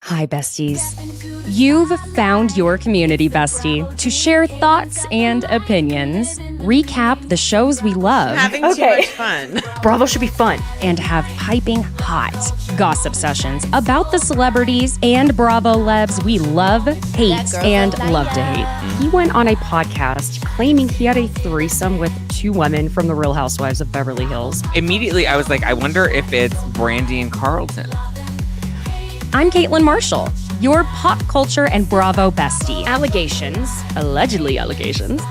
Hi, besties. You've found your community bestie to share thoughts and opinions, recap the shows we love, Having too much fun. Bravo should be fun. and have piping hot gossip sessions about the celebrities and Bravo lebs we love, hate, and love to hate. He went on a podcast claiming he had a threesome with two women from the Real Housewives of Beverly Hills. Immediately, I was like, I wonder if it's Brandy and Carlton. I'm Caitlin Marshall, your pop culture and Bravo bestie. Allegedly allegations.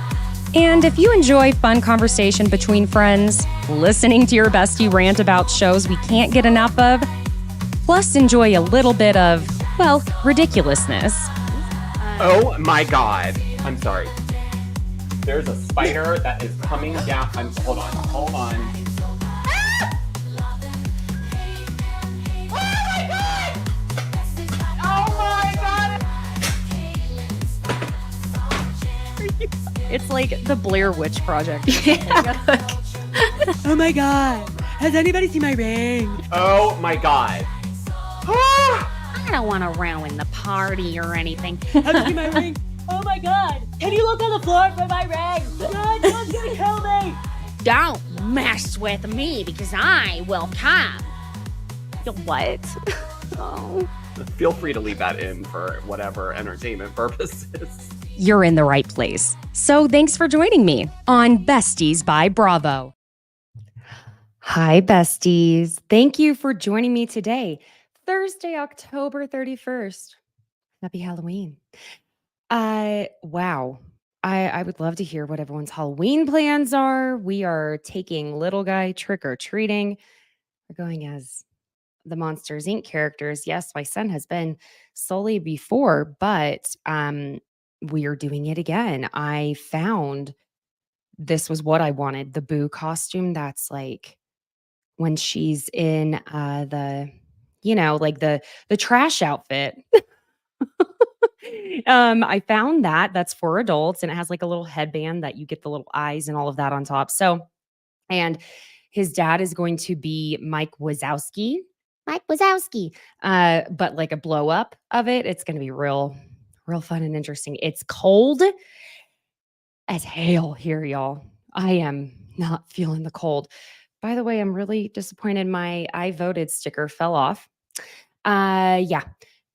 And if you enjoy fun conversation between friends, listening to your bestie rant about shows we can't get enough of, plus enjoy a little bit of, well, ridiculousness. Oh my God. I'm sorry. There's a spider that is coming down. Hold on. It's like the Blair Witch Project. Oh my God. Has anybody seen my ring? Oh my God. I don't want to ruin the party or anything. Have you seen my ring? Oh my God. Can you look on the floor for my ring? God, someone's gonna kill me. Don't mess with me because I will come. What? Oh. Feel free to leave that in for whatever entertainment purposes. You're in the right place. So thanks for joining me on Besties by Bravo. Hi, besties. Thank you for joining me today, Thursday, October 31st. Happy Halloween. Wow. I would love to hear what everyone's Halloween plans are. We are taking little guy trick-or-treating. We're going as the Monsters, Inc. characters. Yes, my son has been Sully before, but we are doing it again. I found this was what I wanted, the Boo costume that's like when she's in like the trash outfit. I found that's for adults, and it has like a little headband that you get the little eyes and all of that on top. So, and his dad is going to be Mike Wazowski. But like a blow up of it. It's going to be real fun and interesting. It's cold as hell here, y'all. I am not feeling the cold. By the way, I'm really disappointed my I voted sticker fell off. Yeah.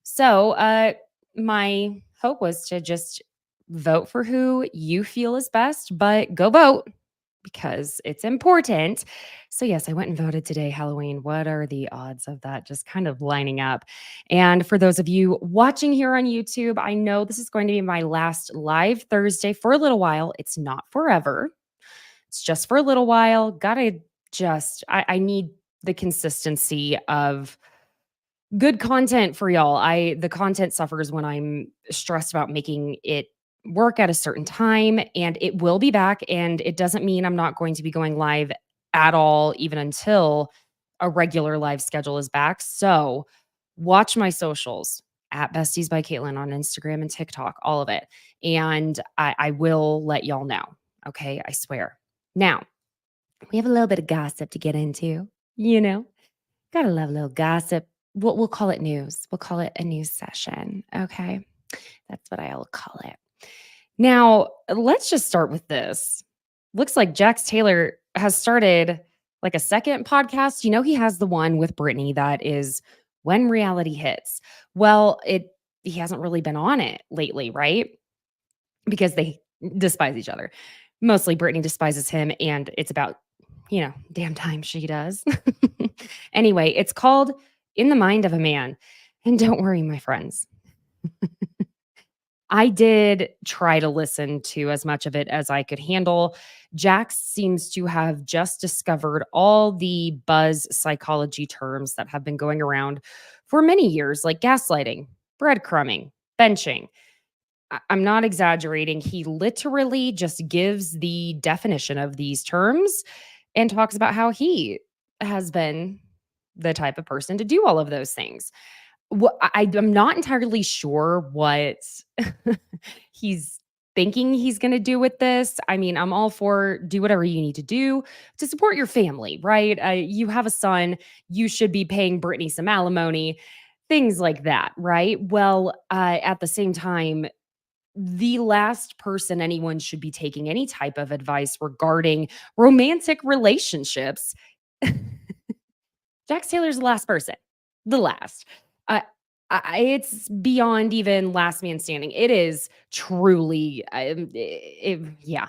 So my hope was to just vote for who you feel is best, but go vote because it's important. So yes, I went and voted today, Halloween. What are the odds of that just kind of lining up? And for those of you watching here on YouTube, I know this is going to be my last live Thursday for a little while. It's not forever. It's just for a little while. I need the consistency of good content for y'all. The content suffers when I'm stressed about making it work at a certain time, and it will be back. And it doesn't mean I'm not going to be going live at all, even until a regular live schedule is back. So watch my socials at Besties by Caitlin on Instagram and TikTok, all of it. And I will let y'all know. Okay. I swear. Now, we have a little bit of gossip to get into, Gotta love a little gossip. We'll call it news. We'll call it a news session. Okay. That's what I'll call it. Now, let's just start with this. Looks like Jax Taylor has started like a second podcast. He has the one with Brittany that is When Reality Hits. Well, he hasn't really been on it lately, right? Because they despise each other. Mostly Brittany despises him, and it's about, damn time she does. Anyway, it's called In the Mind of a Man. And don't worry, my friends. I did try to listen to as much of it as I could handle. Jax seems to have just discovered all the buzz psychology terms that have been going around for many years, like gaslighting, breadcrumbing, benching. I'm not exaggerating. He literally just gives the definition of these terms and talks about how he has been the type of person to do all of those things. I'm not entirely sure what he's thinking he's going to do with this. I mean, I'm all for do whatever you need to do to support your family, right? You have a son. You should be paying Brittany some alimony. things like that, right? Well, at the same time, the last person anyone should be taking any type of advice regarding romantic relationships. Jax Taylor's the last person, the last. Uh, it's beyond even last man standing. It is truly, yeah.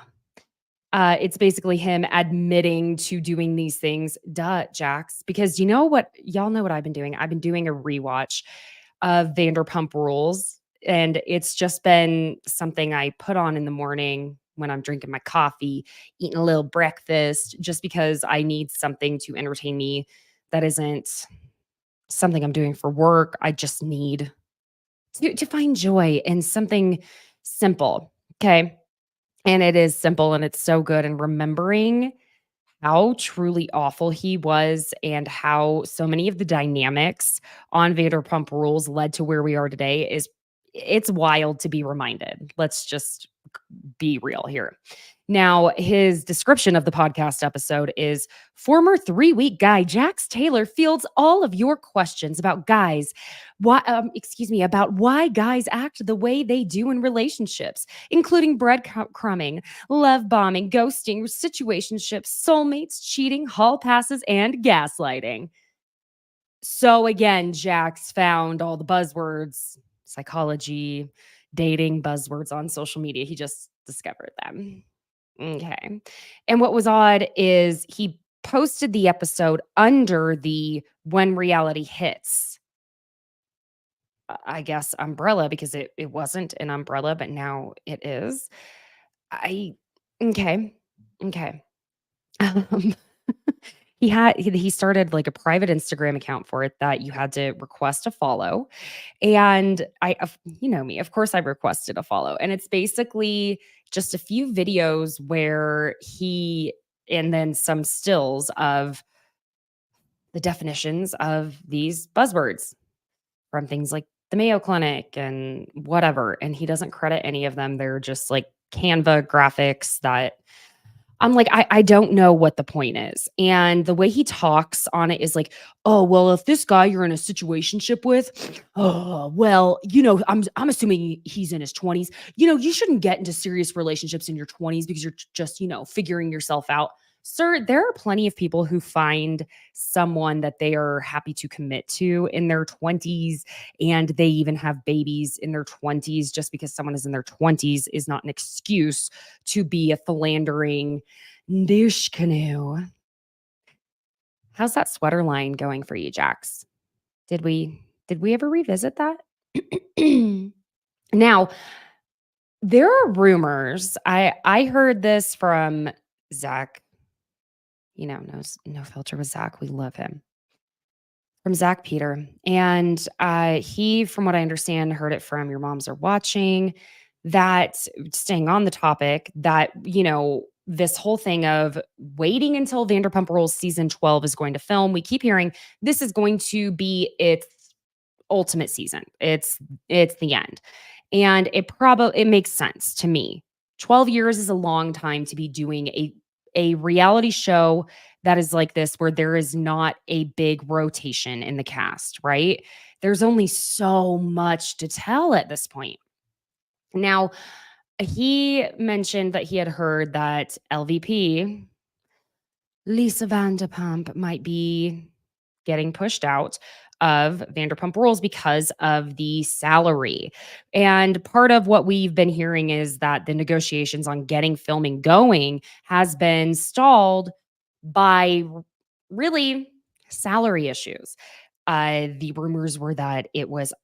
It's basically him admitting to doing these things. Duh, Jax. Because you know what? Y'all know what I've been doing. I've been doing a rewatch of Vanderpump Rules, and it's just been something I put on in the morning when I'm drinking my coffee, eating a little breakfast, just because I need something to entertain me that isn't something I'm doing for work. I just need to find joy in something simple. Okay. And it is simple and it's so good. And remembering how truly awful he was and how so many of the dynamics on Vanderpump Rules led to where we are today is it's wild to be reminded. Let's just be real here. Now, his description of the podcast episode is former 3-week guy Jax Taylor fields all of your questions about about why guys act the way they do in relationships, including breadcrumbing, love bombing, ghosting, situationships, soulmates, cheating, hall passes, and gaslighting. So again, Jax found all the buzzwords, psychology, dating buzzwords on social media. He just discovered them. Okay. And what was odd is he posted the episode under the when reality hits, I guess, umbrella, because it wasn't an umbrella, but now it is. Okay. Okay. Um, he started like a private Instagram account for it that you had to request a follow. And you know me, of course I requested a follow. And it's basically just a few videos where and then some stills of the definitions of these buzzwords from things like the Mayo Clinic and whatever. And he doesn't credit any of them. They're just like Canva graphics that I'm like, I don't know what the point is. And the way he talks on it is like, oh, well, if this guy you're in a situationship with, oh, well, I'm assuming he's in his 20s. You shouldn't get into serious relationships in your 20s because you're just, figuring yourself out. Sir, there are plenty of people who find someone that they are happy to commit to in their 20s, and they even have babies in their 20s. Just because someone is in their 20s is not an excuse to be a philandering douche canoe. How's that sweater line going for you, Jax? Did we ever revisit that? Now, there are rumors. I heard this from Zach. No filter with Zach. We love him. From Zach Peter. And he, from what I understand, heard it from Your Moms Are Watching, that, staying on the topic, that, this whole thing of waiting until Vanderpump Rules season 12 is going to film. We keep hearing this is going to be its ultimate season. It's the end. And it makes sense to me. 12 years is a long time to be doing a reality show that is like this, where there is not a big rotation in the cast, right? There's only so much to tell at this point. Now, he mentioned that he had heard that LVP, Lisa Vanderpump, might be getting pushed out of Vanderpump Rules because of the salary. And part of what we've been hearing is that the negotiations on getting filming going has been stalled by really salary issues. The rumors were that it was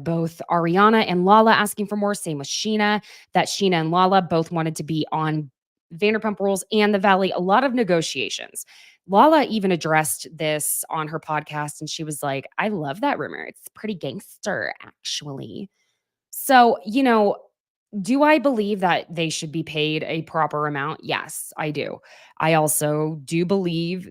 both Ariana and Lala asking for more, same with Sheena, that Sheena and Lala both wanted to be on Vanderpump Rules and The Valley. A lot of negotiations. Lala even addressed this on her podcast, and she was like, I love that rumor. It's pretty gangster, actually. So, do I believe that they should be paid a proper amount? Yes, I do. I also do believe,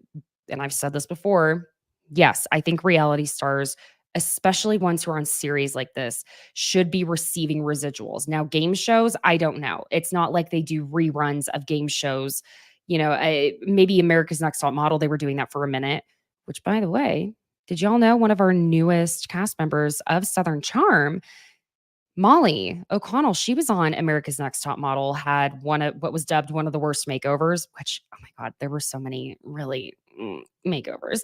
and I've said this before, yes, I think reality stars, especially ones who are on series like this, should be receiving residuals. Now, game shows, I don't know. It's not like they do reruns of game shows. Maybe America's Next Top Model, they were doing that for a minute, which, by the way, did y'all know one of our newest cast members of Southern Charm, Molly O'Connell, she was on America's Next Top Model, had one of what was dubbed one of the worst makeovers, which, oh my God, there were so many really makeovers.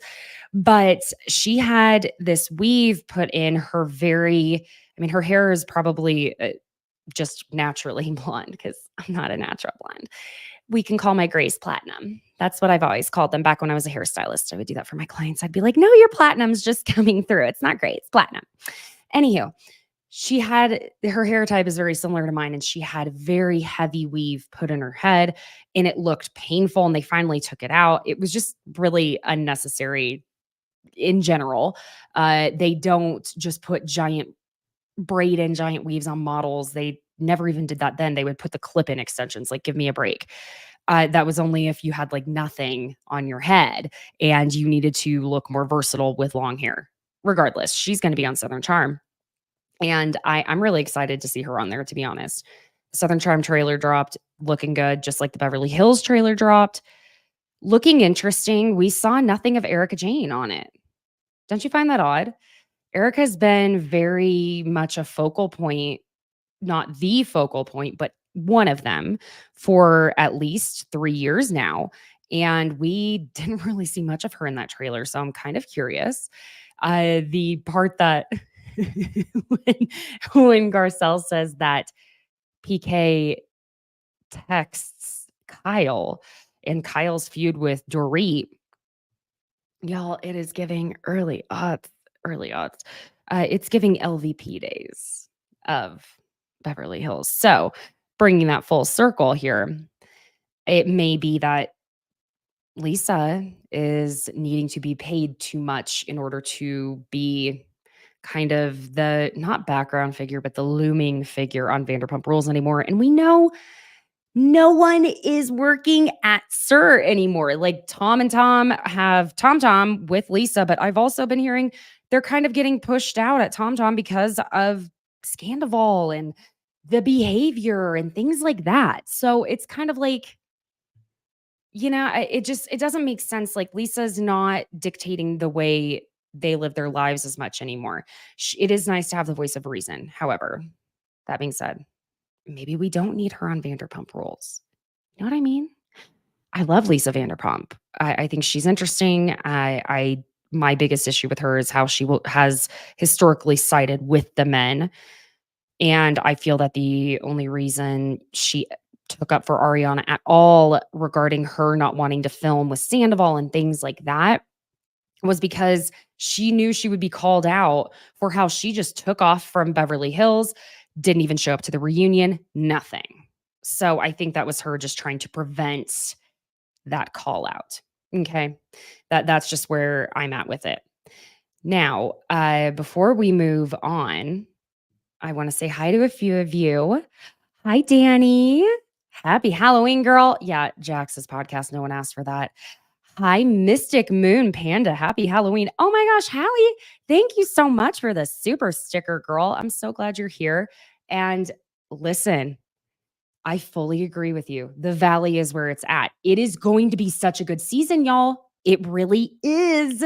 But she had this weave put in her her hair is probably just naturally blonde because I'm not a natural blonde. We can call my grays platinum. That's what I've always called them. Back when I was a hairstylist, I would do that for my clients. I'd be like, no, your platinum's just coming through. It's not gray, it's platinum. Anywho, she had her hair type is very similar to mine, and she had very heavy weave put in her head, and it looked painful. And they finally took it out. It was just really unnecessary in general. They don't just put giant braid and giant weaves on models. They never even did that then. They would put the clip-in extensions, like, give me a break. That was only if you had like nothing on your head and you needed to look more versatile with long hair. Regardless, she's going to be on Southern Charm. And I'm really excited to see her on there, to be honest. The Southern Charm trailer dropped, looking good, just like the Beverly Hills trailer dropped. Looking interesting. We saw nothing of Erica Jane on it. Don't you find that odd? Erica's been very much a focal point, not the focal point, but one of them for at least 3 years now. And we didn't really see much of her in that trailer. So I'm kind of curious. The part that when Garcelle says that PK texts Kyle and Kyle's feud with Dorit, y'all, it is giving early odds. It's giving LVP days of Beverly Hills. So bringing that full circle here, it may be that Lisa is needing to be paid too much in order to be kind of the not background figure, but the looming figure on Vanderpump Rules anymore. And we know no one is working at SUR anymore. Like Tom and Tom have Tom with Lisa, but I've also been hearing they're kind of getting pushed out at Tom because of Scandival and the behavior and things like that. So it's kind of like, it doesn't make sense. Like Lisa's not dictating the way they live their lives as much anymore. It is nice to have the voice of reason. However, that being said, maybe we don't need her on Vanderpump Rules. You know what I mean? I love Lisa Vanderpump. I think she's interesting. My biggest issue with her is how she has historically sided with the men. And I feel that the only reason she took up for Ariana at all regarding her not wanting to film with Sandoval and things like that was because she knew she would be called out for how she just took off from Beverly Hills, didn't even show up to the reunion, nothing. So I think that was her just trying to prevent that call out. Okay. That's just where I'm at with it. Now, before we move on, I want to say hi to a few of you. Hi, Danny. Happy Halloween, girl. Yeah, Jax's podcast. No one asked for that. Hi, Mystic Moon Panda. Happy Halloween. Oh my gosh, Hallie, thank you so much for the super sticker, girl. I'm so glad you're here. And listen, I fully agree with you. The Valley is where it's at. It is going to be such a good season, y'all. It really is.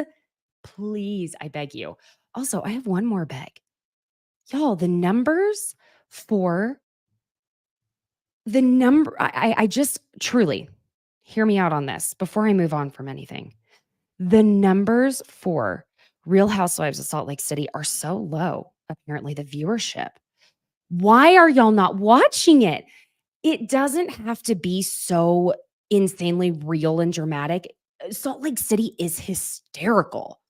Please, I beg you. Also, I have one more beg. Y'all, the numbers for the number, I just truly hear me out on this before I move on from anything. The numbers for Real Housewives of Salt Lake City are so low, apparently, the viewership. Why are y'all not watching it? It doesn't have to be so insanely real and dramatic. Salt Lake City is hysterical.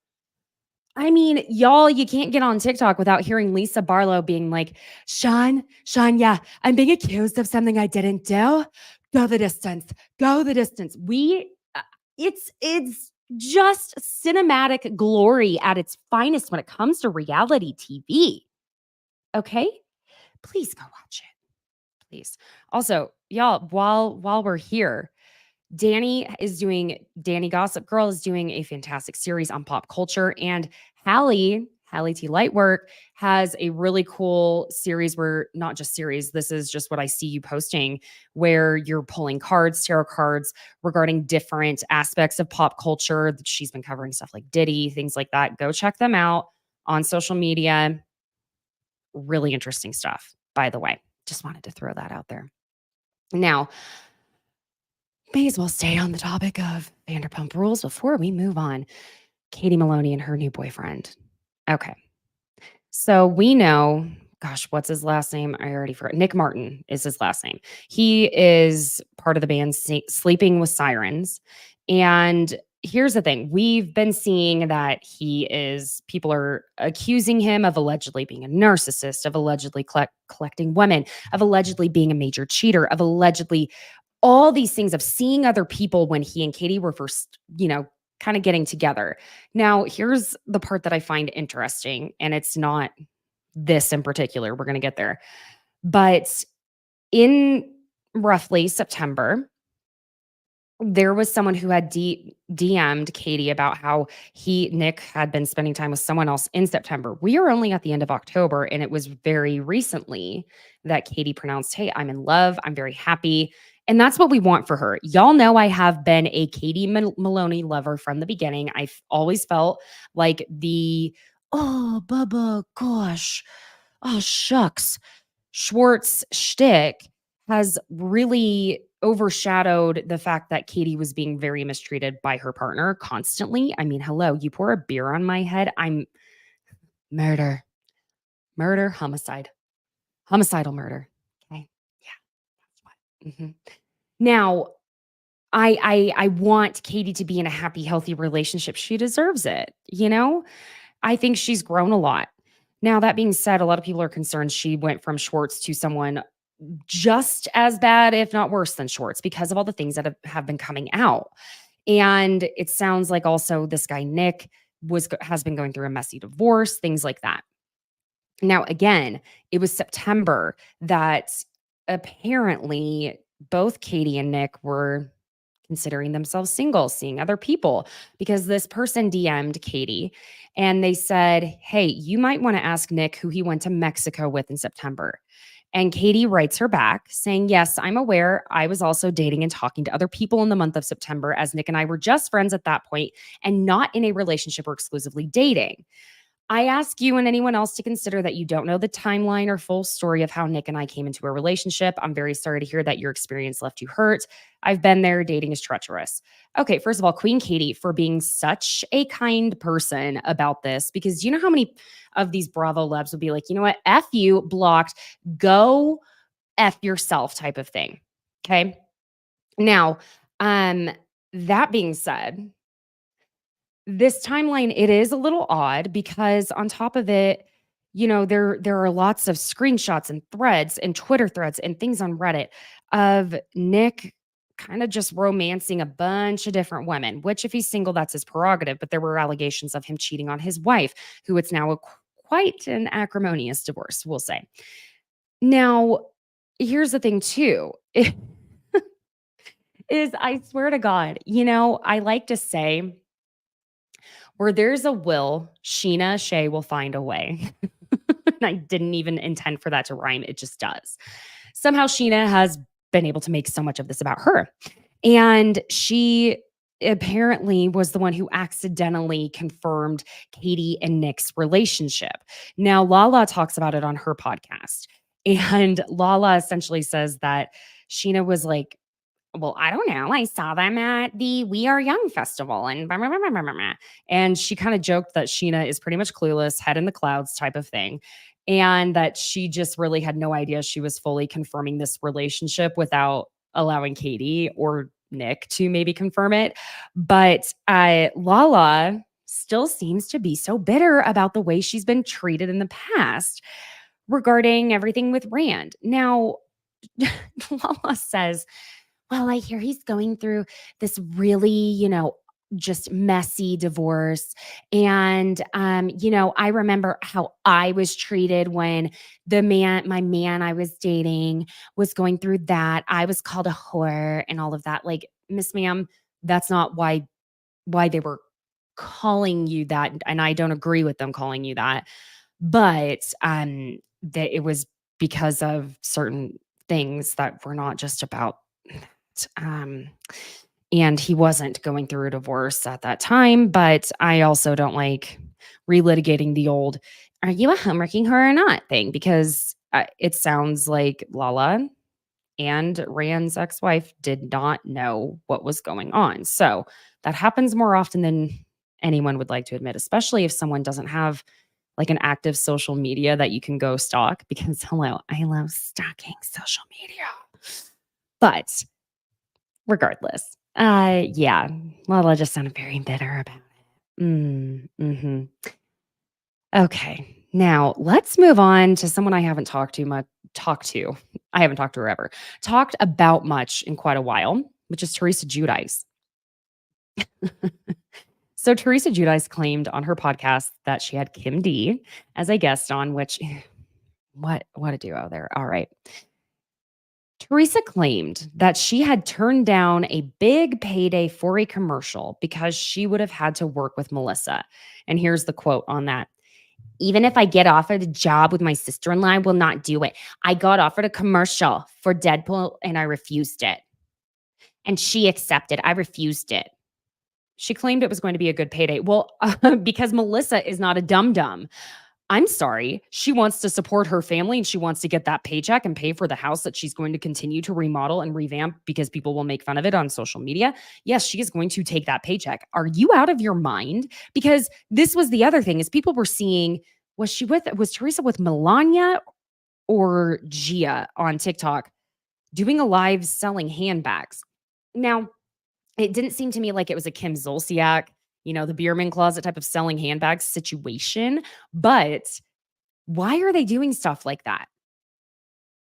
I mean, y'all, you can't get on TikTok without hearing Lisa Barlow being like, Sean, yeah, I'm being accused of something I didn't do. Go the distance. It's just cinematic glory at its finest when it comes to reality TV. Okay? Please go watch it. Please. Also, y'all, while we're here, Danny Gossip Girl is doing a fantastic series on pop culture, and Hallie Hallie T Lightwork has a really cool series where, not just series, this is just what I see you posting, where you're pulling cards, tarot cards regarding different aspects of pop culture. She's been covering stuff like Diddy, things like that. Go check them out on social media. Really interesting stuff, by the way. Just wanted to throw that out there. Now, may as well stay on the topic of Vanderpump Rules before we move on. Katie Maloney and her new boyfriend. Okay. So we know, gosh, what's his last name? I already forgot. Nick Martin is his last name. He is part of the band Sleeping with Sirens. And here's the thing. We've been seeing that people are accusing him of allegedly being a narcissist, of allegedly collecting women, of allegedly being a major cheater, of allegedly all these things, of seeing other people when he and Katie were first, kind of getting together. Now, here's the part that I find interesting, and it's not this in particular. We're going to get there. But in roughly September, there was someone who had DM'd Katie about how Nick had been spending time with someone else in September. We are only at the end of October, and it was very recently that Katie pronounced, "Hey, I'm in love. I'm very happy." And that's what we want for her. Y'all know I have been a Katie Maloney lover from the beginning. I've always felt like oh, Bubba, gosh, oh, shucks, Schwartz shtick has really overshadowed the fact that Katie was being very mistreated by her partner constantly. I mean, hello, you pour a beer on my head, I'm murder, homicide, homicidal murder. Okay. Yeah, that's what. Now, I want Katie to be in a happy, healthy relationship. She deserves it. I think she's grown a lot. Now, that being said, a lot of people are concerned she went from Schwartz to someone just as bad, if not worse than Schwartz, because of all the things that have been coming out. And it sounds like also this guy, Nick, has been going through a messy divorce, things like that. Now, again, it was September that apparently both Katie and Nick were considering themselves single, seeing other people, because this person DM'd Katie and they said, "Hey, you might want to ask Nick who he went to Mexico with in September." And Katie writes her back saying, "Yes, I'm aware. I was also dating and talking to other people in the month of September, as Nick and I were just friends at that point and not in a relationship or exclusively dating. I ask you and anyone else to consider that you don't know the timeline or full story of how Nick and I came into a relationship. I'm very sorry to hear that your experience left you hurt. I've been there. Dating is treacherous." Okay, first of all, Queen Katie for being such a kind person about this, because you know how many of these Bravo Lebs would be like, "You know what? F you, blocked, go F yourself," type of thing. Okay. Now, that being said, this timeline, it is a little odd because on top of it, there are lots of screenshots and threads and Twitter threads and things on Reddit of Nick kind of just romancing a bunch of different women, which if he's single, that's his prerogative. But there were allegations of him cheating on his wife, who it's now quite an acrimonious divorce, we'll say. Now, here's the thing too, is I swear to God, I like to say, where there's a will, Sheena Shea will find a way. And I didn't even intend for that to rhyme. It just does. Somehow Sheena has been able to make so much of this about her. And she apparently was the one who accidentally confirmed Katie and Nick's relationship. Now, Lala talks about it on her podcast. And Lala essentially says that Sheena was like, "Well, I don't know. I saw them at the We Are Young festival and blah, blah, blah, blah, blah, blah." And she kind of joked that Sheena is pretty much clueless, head in the clouds type of thing. And that she just really had no idea she was fully confirming this relationship without allowing Katie or Nick to maybe confirm it. But Lala still seems to be so bitter about the way she's been treated in the past regarding everything with Rand. Now, Lala says, "Well, I hear he's going through this really, just messy divorce. And, I remember how I was treated when my man I was dating was going through that. I was called a whore and all of that." Like, Miss Ma'am, that's not why they were calling you that, and I don't agree with them calling you that, but that it was because of certain things that were not just about um and he wasn't going through a divorce at that time, but I also don't like relitigating the old "are you a homewrecking her or not" thing, because it sounds like Lala and Rand's ex-wife did not know what was going on. So that happens more often than anyone would like to admit, especially if someone doesn't have like an active social media that you can go stalk, because hello, I love stalking social media. But regardless, yeah, Lala just sounded very bitter about it. Mm-hmm. Okay, now let's move on to someone I haven't talked to much. I haven't talked to her ever. Talked about much in quite a while, which is Teresa Giudice. So Teresa Giudice claimed on her podcast that she had Kim D as a guest on, which what a duo there. All right. Teresa claimed that she had turned down a big payday for a commercial because she would have had to work with Melissa. And here's the quote on that. "Even if I get offered a job with my sister-in-law, I will not do it. I got offered a commercial for Deadpool and I refused it. And she accepted. I refused it." She claimed it was going to be a good payday. Well, because Melissa is not a dum-dum. I'm sorry. She wants to support her family and she wants to get that paycheck and pay for the house that she's going to continue to remodel and revamp because people will make fun of it on social media. Yes, she is going to take that paycheck. Are you out of your mind? Because this was the other thing is people were seeing, was Teresa with Melania or Gia on TikTok doing a live selling handbags? Now, it didn't seem to me like it was a Kim Zolciak, the Bierman Closet type of selling handbags situation. But why are they doing stuff like that?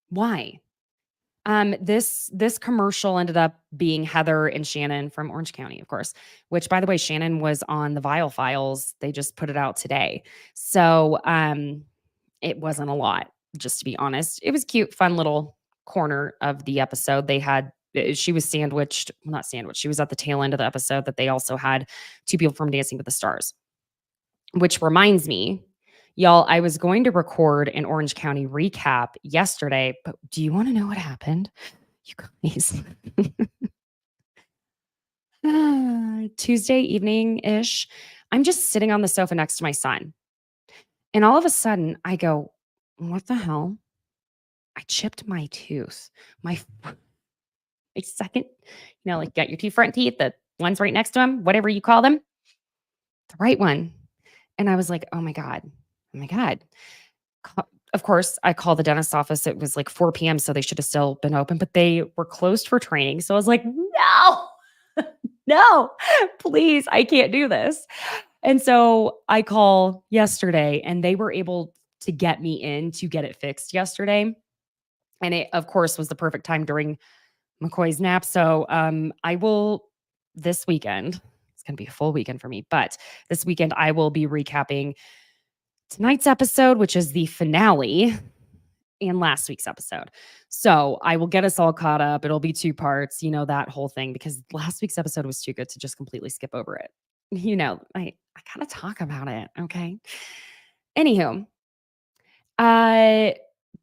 Why? This commercial ended up being Heather and Shannon from Orange County, of course, which by the way, Shannon was on the Vile Files. They just put it out today. So it wasn't a lot, just to be honest. It was cute, fun little corner of the episode. She was sandwiched, well, not sandwiched. She was at the tail end of the episode that they also had two people from Dancing with the Stars, which reminds me, y'all, I was going to record an Orange County recap yesterday, but do you want to know what happened? You guys. Tuesday evening-ish, I'm just sitting on the sofa next to my son. And all of a sudden I go, what the hell? I chipped my tooth. My second, like got your two front teeth, the ones right next to them, whatever you call them, the right one. And I was like, oh my God. Of course, I called the dentist's office. It was like 4 p.m. So they should have still been open, but they were closed for training. So I was like, no, please, I can't do this. And so I call yesterday and they were able to get me in to get it fixed yesterday. And it, of course, was the perfect time during McCoy's nap. So I will this weekend, it's going to be a full weekend for me, but this weekend I will be recapping tonight's episode, which is the finale, and last week's episode. So I will get us all caught up. It'll be 2 parts, that whole thing, because last week's episode was too good to just completely skip over it. I gotta talk about it. Okay. Anywho,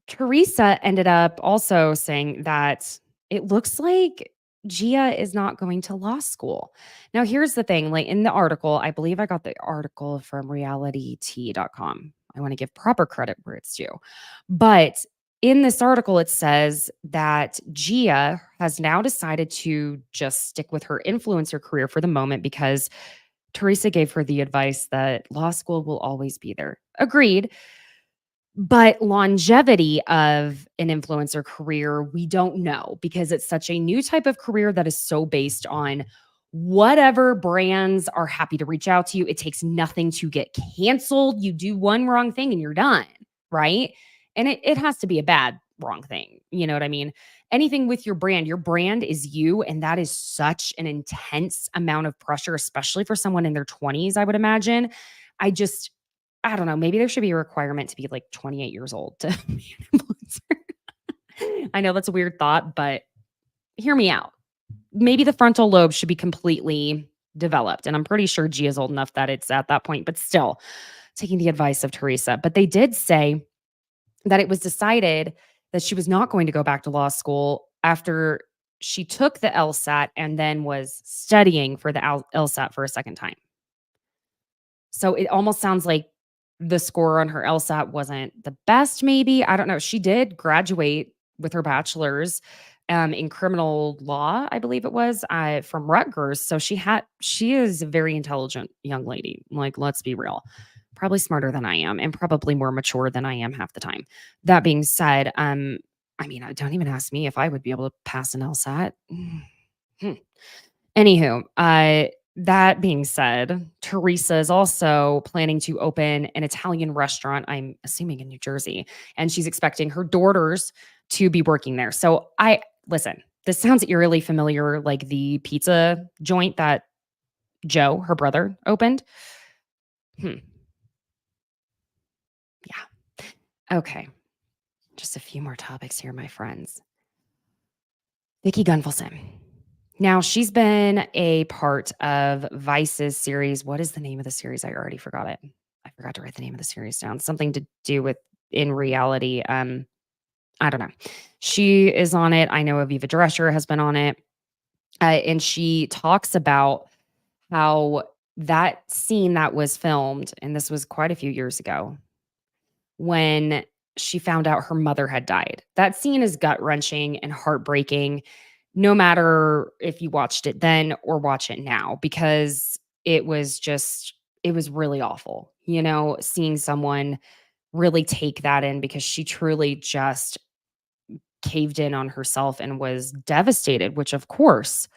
Teresa ended up also saying that it looks like Gia is not going to law school. Now, here's the thing, like in the article, I believe I got the article from realityt.com. I want to give proper credit where it's due. But in this article, it says that Gia has now decided to just stick with her influencer career for the moment because Teresa gave her the advice that law school will always be there. Agreed. But longevity of an influencer career, we don't know because it's such a new type of career that is so based on whatever brands are happy to reach out to you. It takes nothing to get canceled. You do one wrong thing and you're done, right? And it has to be a bad wrong thing. You know what I mean? Anything with your brand is you. And that is such an intense amount of pressure, especially for someone in their 20s, I would imagine. I don't know. Maybe there should be a requirement to be like 28 years old to be an influencer. I know that's a weird thought, but hear me out. Maybe the frontal lobe should be completely developed. And I'm pretty sure G is old enough that it's at that point, but still taking the advice of Teresa. But they did say that it was decided that she was not going to go back to law school after she took the LSAT and then was studying for the LSAT for a second time. So it almost sounds like the score on her LSAT wasn't the best, maybe. I don't know. She did graduate with her bachelor's in criminal law, I believe it was, from Rutgers. So she is a very intelligent young lady. Like, let's be real. Probably smarter than I am and probably more mature than I am half the time. That being said, I mean, don't even ask me if I would be able to pass an LSAT. Anywho, that being said, Teresa is also planning to open an Italian restaurant, I'm assuming in New Jersey, and she's expecting her daughters to be working there. So listen, this sounds eerily familiar, like the pizza joint that Joe, her brother, opened. Yeah. Okay. Just a few more topics here, my friends. Vicki Gunvalson. Now, she's been a part of Vice's series. What is the name of the series? I already forgot it. I forgot to write the name of the series down. Something to do with in reality. I don't know. She is on it. I know Aviva Drescher has been on it. And she talks about how that scene that was filmed, and this was quite a few years ago, when she found out her mother had died. That scene is gut-wrenching and heartbreaking, no matter if you watched it then or watch it now, because it was really awful, seeing someone really take that in, because she truly just caved in on herself and was devastated, which of course.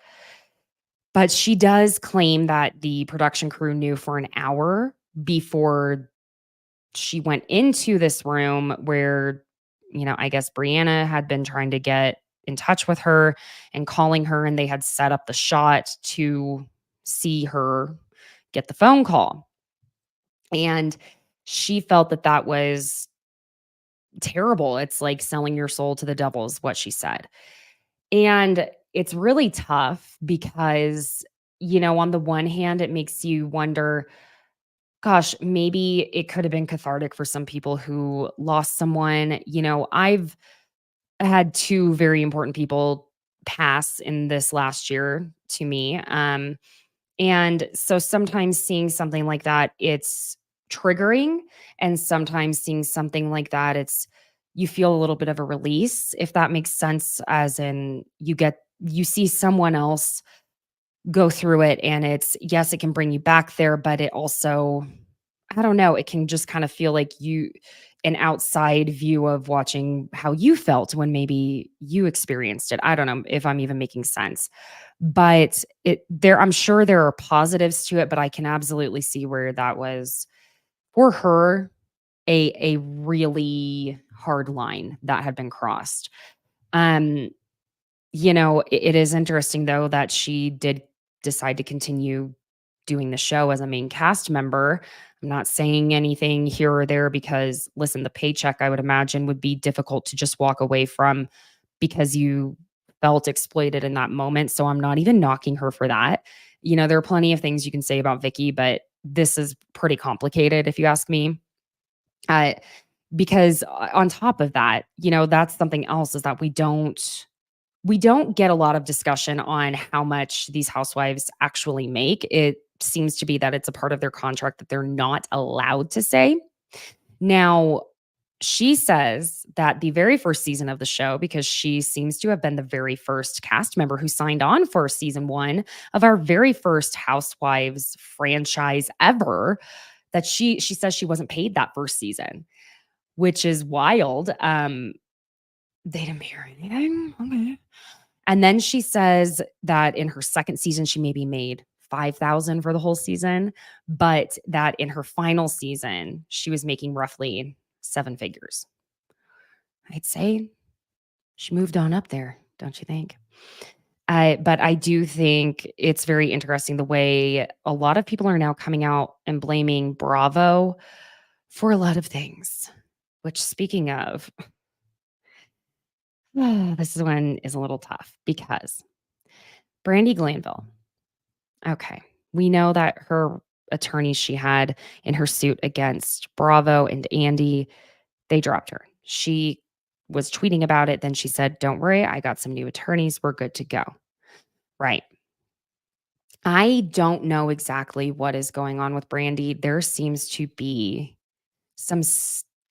But she does claim that the production crew knew for an hour before she went into this room where, I guess Brianna had been trying to get in touch with her and calling her, and they had set up the shot to see her get the phone call. And she felt that that was terrible. It's like selling your soul to the devil is what she said. And it's really tough because, on the one hand, it makes you wonder, gosh, maybe it could have been cathartic for some people who lost someone. I've had two very important people pass in this last year to me. And so sometimes seeing something like that, it's triggering. And sometimes seeing something like that, you feel a little bit of a release, if that makes sense, as in you see someone else go through it, and yes, it can bring you back there, but it also, I don't know, it can just kind of feel like an outside view of watching how you felt when maybe you experienced it. I don't know if I'm even making sense, but I'm sure there are positives to it, but I can absolutely see where that was for her a really hard line that had been crossed. It is interesting though that she did decide to continue doing the show as a main cast member. I'm not saying anything here or there because, listen, the paycheck, I would imagine, would be difficult to just walk away from because you felt exploited in that moment. So I'm not even knocking her for that. There are plenty of things you can say about Vicki, but this is pretty complicated if you ask me. Because on top of that, that's something else, is that we don't get a lot of discussion on how much these housewives actually make. It seems to be that it's a part of their contract that they're not allowed to say. Now, she says that the very first season of the show, because she seems to have been the very first cast member who signed on for season 1 of our very first Housewives franchise ever, that she says she wasn't paid that first season, which is wild. They didn't pay her anything. Okay. And then she says that in her second season, she maybe made $5,000 for the whole season, but that in her final season, she was making roughly 7 figures. I'd say she moved on up there, don't you think? But I do think it's very interesting the way a lot of people are now coming out and blaming Bravo for a lot of things, which, speaking of, this one is a little tough because Brandi Glanville. Okay. We know that her attorneys she had in her suit against Bravo and Andy, they dropped her. She was tweeting about it. Then she said, "Don't worry, I got some new attorneys. We're good to go." Right. I don't know exactly what is going on with Brandy. There seems to be some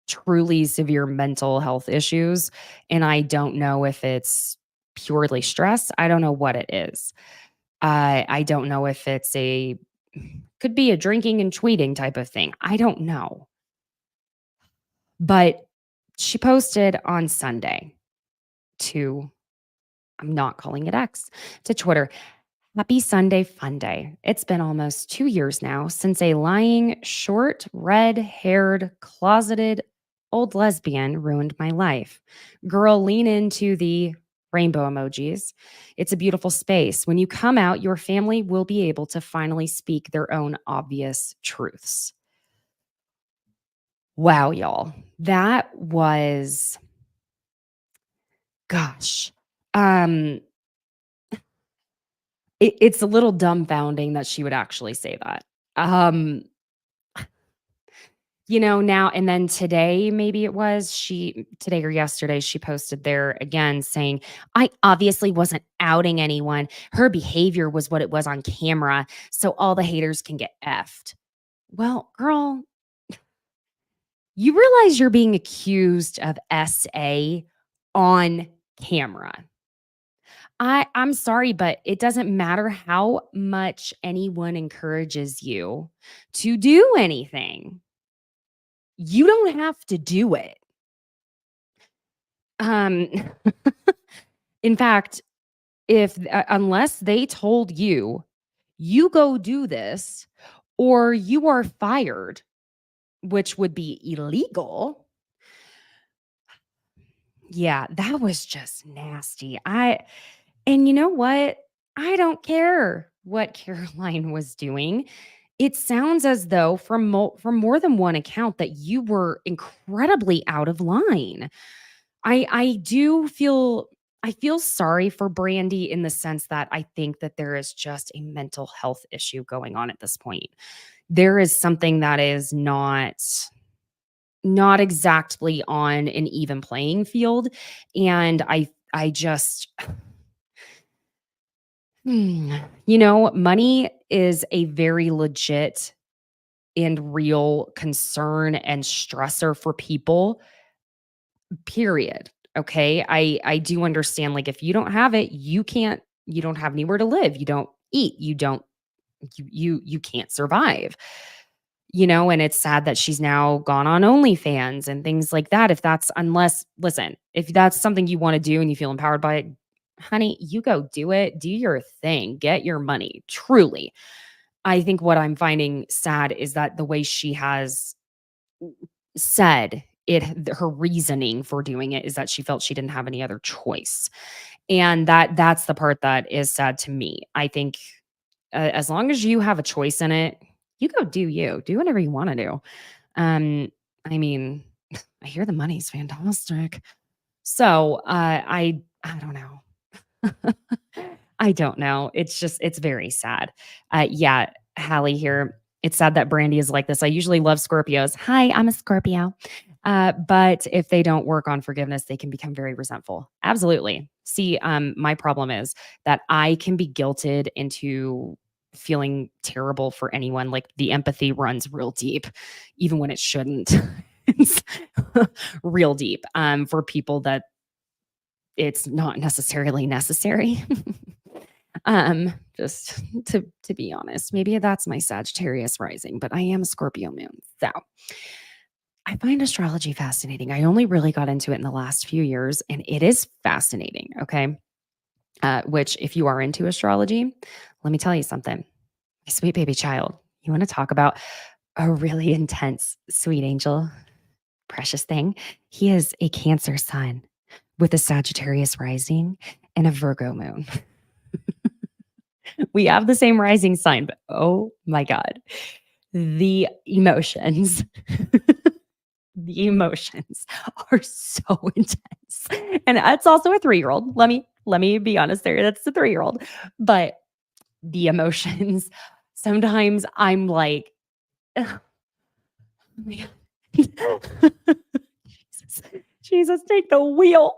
truly severe mental health issues, and I don't know if it's purely stress. I don't know what it is. I don't know if it's could be a drinking and tweeting type of thing. I don't know. But she posted on Sunday to, I'm not calling it X, to Twitter. "Happy Sunday Fun Day. It's been almost 2 years now since a lying, short, red-haired, closeted old lesbian ruined my life. Girl, lean into the rainbow emojis. It's a beautiful space. When you come out, your family will be able to finally speak their own obvious truths." Wow, y'all. That was, gosh. It's a little dumbfounding that she would actually say that. Um, now and then today, maybe it was today or yesterday, she posted there again saying, "I obviously wasn't outing anyone. Her behavior was what it was on camera, so all the haters can get effed." Well, girl, you realize you're being accused of SA on camera. I'm sorry, but it doesn't matter how much anyone encourages you to do anything. You don't have to do it. Um, in fact, if unless they told you, you go do this or you are fired, which would be illegal. Yeah, that was just nasty. And you know what? I don't care what Caroline was doing. It sounds as though from more than one account that you were incredibly out of line. I feel sorry for Brandy in the sense that I think that there is just a mental health issue going on at this point. There is something that is not exactly on an even playing field, and I just money is a very legit and real concern and stressor for people, period. Okay. I do understand, like, if you don't have it, you don't have anywhere to live. You don't eat. You can't survive. And it's sad that she's now gone on OnlyFans and things like that. Listen, if that's something you want to do and you feel empowered by it, honey, you go do it. Do your thing. Get your money. Truly. I think what I'm finding sad is that the way she has said it, her reasoning for doing it is that she felt she didn't have any other choice. And that's the part that is sad to me. I think as long as you have a choice in it, you go do you. Do whatever you want to do. I mean, I hear the money's fantastic. So I don't know. I don't know. It's very sad. Yeah, Hallie here. It's sad that Brandy is like this. I usually love Scorpios. Hi, I'm a Scorpio. But if they don't work on forgiveness, they can become very resentful. Absolutely. See, my problem is that I can be guilted into feeling terrible for anyone. Like, the empathy runs real deep, even when it shouldn't. It's real deep for people that it's not necessarily necessary. Just to be honest, maybe that's my Sagittarius rising, but I am a Scorpio moon. So I find astrology fascinating. I only really got into it in the last few years, and it is fascinating. Okay. Which, if you are into astrology, let me tell you something. My sweet baby child, you want to talk about a really intense, sweet angel, precious thing? He is a Cancer sun with a Sagittarius rising and a Virgo moon. We have the same rising sign, but oh my God, the emotions, the emotions are so intense. And it's also a 3-year-old. Let me be honest there. That's the 3-year-old. But the emotions, sometimes I'm like, ugh, oh my God. Jesus, Jesus, take the wheel.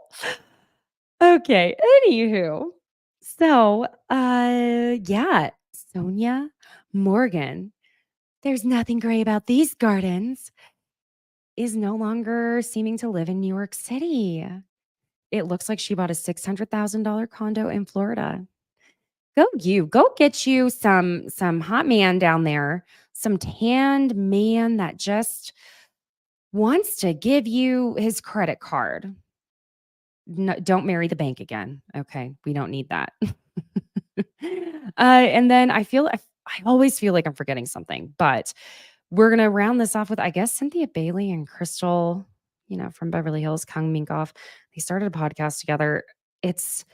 Okay, anywho. So, yeah, Sonia Morgan, there's nothing gray about these gardens, is no longer seeming to live in New York City. It looks like she bought a $600,000 condo in Florida. Go get you some hot man down there, some tanned man that just wants to give you his credit card. No, don't marry the bank again. Okay, we don't need that. And then I always feel like I'm forgetting something, but we're gonna round this off with, I guess, Cynthia Bailey and Crystal, from Beverly Hills, Kang Minkoff. They started a podcast together. It's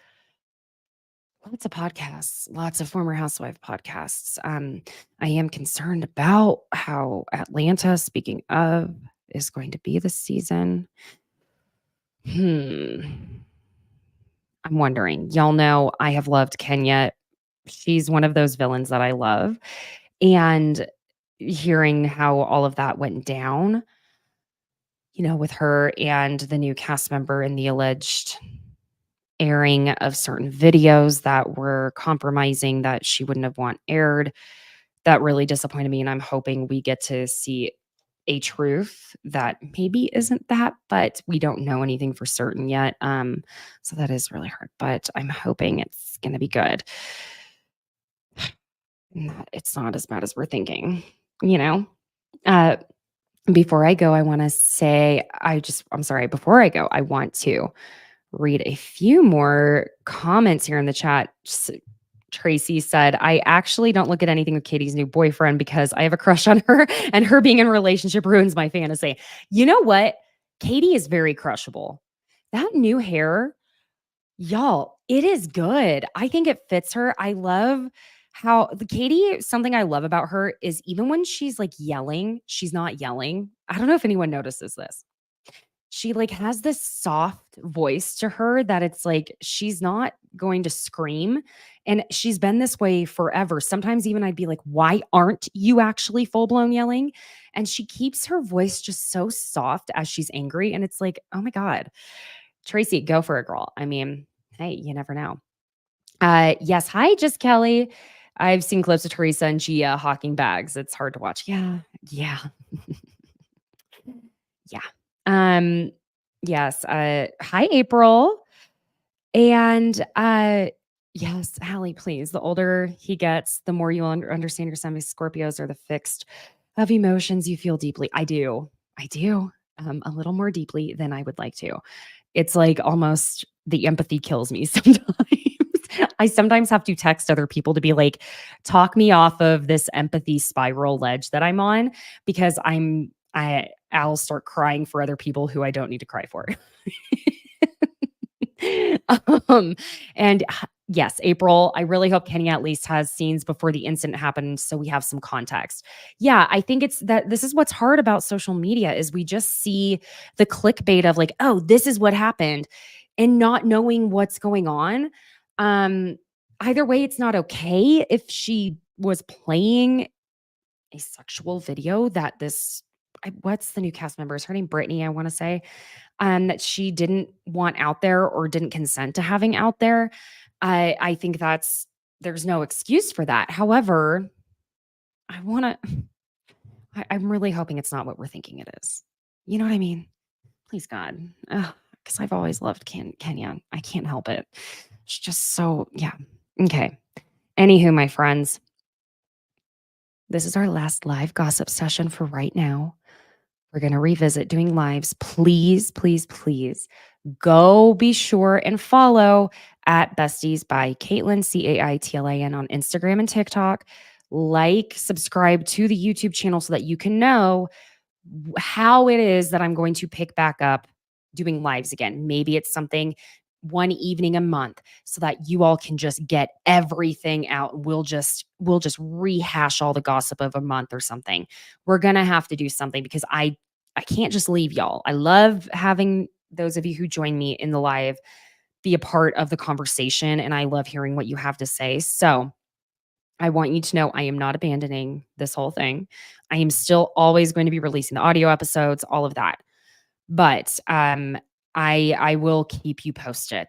lots of podcasts, lots of former housewife podcasts. I am concerned about how Atlanta, speaking of, is going to be this season. I'm wondering. Y'all know I have loved Kenya. She's one of those villains that I love. And hearing how all of that went down, with her and the new cast member and the alleged airing of certain videos that were compromising that she wouldn't have want aired, that really disappointed me. And I'm hoping we get to see a truth that maybe isn't that, but we don't know anything for certain yet. So that is really hard, but I'm hoping it's going to be good. And that it's not as bad as we're thinking, Before I go, I want to say, I'm sorry, before I go, I want to read a few more comments here in the chat. Tracy said, I actually don't look at anything with Katie's new boyfriend because I have a crush on her and her being in a relationship ruins my fantasy. You know what? Katie is very crushable. That new hair, y'all, it is good. I think it fits her. I love how Katie, something I love about her is even when she's like yelling, she's not yelling. I don't know if anyone notices this. She like has this soft voice to her that it's like she's not going to scream, and she's been this way forever. Sometimes even I'd be like, why aren't you actually full-blown yelling? And she keeps her voice just so soft as she's angry, and it's like, oh my God, Tracy, go for it, girl. I mean, hey, you never know. Yes, hi, just Kelly. I've seen clips of Teresa and Gia hawking bags. It's hard to watch. Yeah. Yeah. Yes. Hi, April. And yes, Hallie, please. The older he gets, the more you'll understand your semi-Scorpios are the fixed of emotions you feel deeply. I do. A little more deeply than I would like to. It's like almost the empathy kills me sometimes. I sometimes have to text other people to be like, talk me off of this empathy spiral ledge that I'm on, because I'll start crying for other people who I don't need to cry for. And yes, April, I really hope Kenny at least has scenes before the incident happened so we have some context. Yeah, I think it's that this is what's hard about social media is we just see the clickbait of like, oh, this is what happened, and not knowing what's going on. Either way, it's not okay if she was playing a sexual video that what's the new cast member? Is her name Brittany, I want to say, that she didn't want out there or didn't consent to having out there. I think there's no excuse for that. However, I'm really hoping it's not what we're thinking it is. You know what I mean? Please God. Because I've always loved Kenya. I can't help it. It's just so, yeah. Okay. Anywho, my friends, this is our last live gossip session for right now. We're going to revisit doing lives. Please, please, please go be sure and follow at Besties by Caitlin, Caitlan on Instagram and TikTok. Subscribe to the YouTube channel so that you can know how it is that I'm going to pick back up doing lives again. Maybe it's something one evening a month so that you all can just get everything out. We'll just rehash all the gossip of a month or something. We're going to have to do something because I can't just leave y'all. I love having those of you who join me in the live be a part of the conversation, and I love hearing what you have to say. So I want you to know I am not abandoning this whole thing. I am still always going to be releasing the audio episodes, all of that. But I will keep you posted.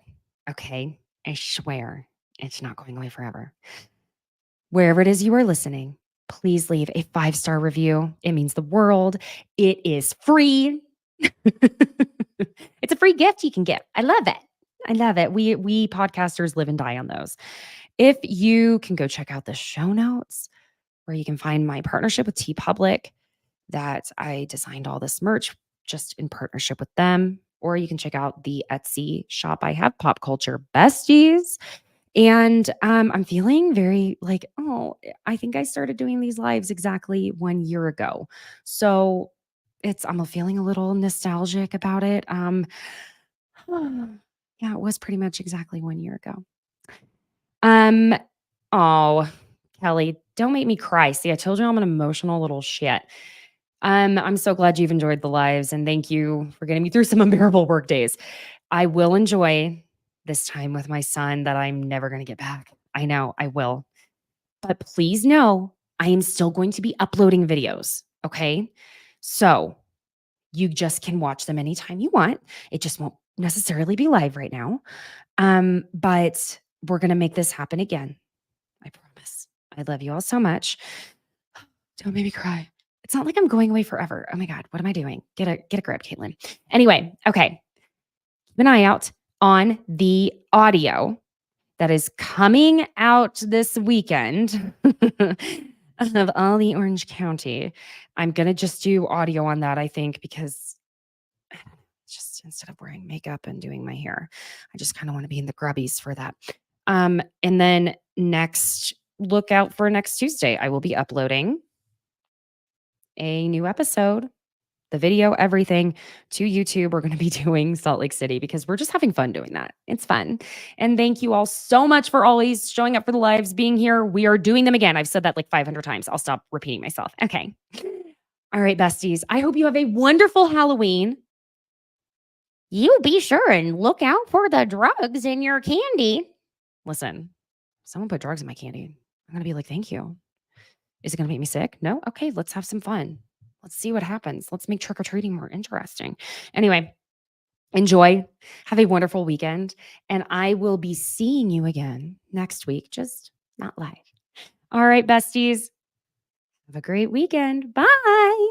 Okay? I swear it's not going away forever. Wherever it is you are listening, please leave a 5-star review. It means the world. It is free. It's a free gift you can get. I love it. I love it. We podcasters live and die on those. If you can go check out the show notes where you can find my partnership with TeePublic, that I designed all this merch just in partnership with them, or you can check out the Etsy shop I have, Pop Culture Besties. And I'm feeling very like, I think I started doing these lives exactly 1 year ago. So I'm feeling a little nostalgic about it. Yeah, it was pretty much exactly 1 year ago. Oh, Kelly, don't make me cry. See, I told you I'm an emotional little shit. I'm so glad you've enjoyed the lives, and thank you for getting me through some unbearable work days. I will enjoy this time with my son that I'm never going to get back. I know I will. But please know I am still going to be uploading videos. Okay. So you just can watch them anytime you want. It just won't necessarily be live right now. But we're going to make this happen again. I promise. I love you all so much. Don't make me cry. It's not like I'm going away forever. Oh my God, what am I doing? Get a grip, Caitlin. Anyway, okay. Keep an eye out on the audio that is coming out this weekend of all the Orange County. I'm going to just do audio on that, I think, because just instead of wearing makeup and doing my hair, I just kind of want to be in the grubbies for that. And then look out for next Tuesday. I will be uploading a new episode, the video, everything to YouTube. We're going to be doing Salt Lake City because we're just having fun doing that. It's fun. And thank you all so much for always showing up for the lives, being here. We are doing them again. I've said that like 500 times. I'll stop repeating myself. Okay. All right, besties. I hope you have a wonderful Halloween. You be sure and look out for the drugs in your candy. Listen, someone put drugs in my candy. I'm going to be like, thank you. Is it going to make me sick? No? Okay, let's have some fun. Let's see what happens. Let's make trick-or-treating more interesting. Anyway, enjoy. Have a wonderful weekend. And I will be seeing you again next week, just not live. All right, besties. Have a great weekend. Bye.